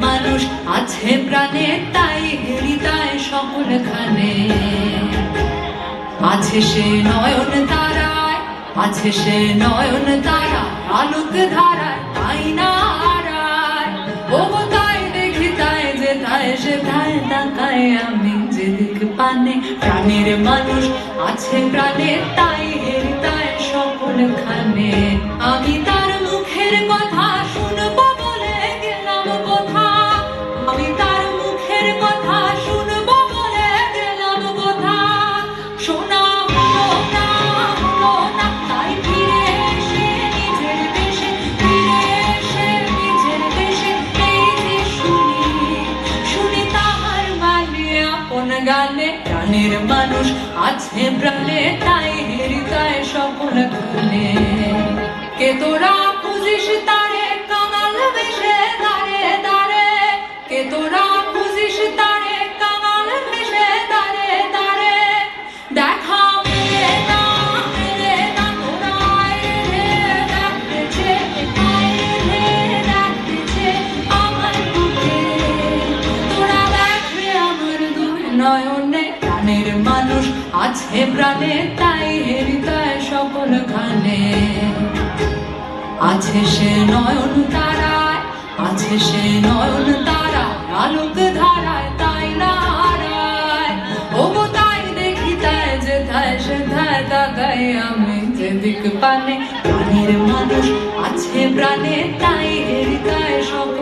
মানুষ আছে প্রাণে, তাই হৃদয় সকলখানে আছে সে নয়ন তারায়, আছে সে নয়ন তারা আলোক ধারায়, তাই না হারায়। ও তাই দেখি তাই যেথায় সেথায় তাকায় আমি যেদিক পানে। প্রাণের মানুষ আছে প্রাণে, তাই হৃদয় সকলখানে। আমি তার মুখের কথা শুনবো বলে গেলাম কোথা, আমি তার মুখের কথা শুনবো বলে গেলাম কোথা। শোনা হলো না, হলো না, তাই ফিরে এসে নিজের দেশে, ফিরে এসে নিজের দেশে এই যে শুনি, শুনি তাহার মানে আপন গানে। প্রাণের মানুষ আছে প্রাণে, তাই হৃদয় সকলখানে। কে তোরা খুঁজিস তারে কাঙাল বেশে দাঁড়ে দাঁড়ে, কে তোরা খুঁজিস তারে কাঙাল বেশে দাঁড়ে দাঁড়ে। দেখা মেলে না, মেলে না, তোরা আয় রে ডাকতেছে, আয় রে ডাকতেছে আমার বুকে। তোরা দেখ রে আমার দুই নয়নে। প্রাণের মানুষ আছে প্রাণে, তাই হৃদয় সকলখানে আছে সে নয়ন তারায়, আছে সে নয়ন তারায় আলোক ধারায়, তাই না হারায়। ও তাই দেখি তাই যেথায় সেথায় তাকাই আমি যেদিক পানে। প্রাণের মানুষ আছে প্রাণে, তাই হৃদয় সকল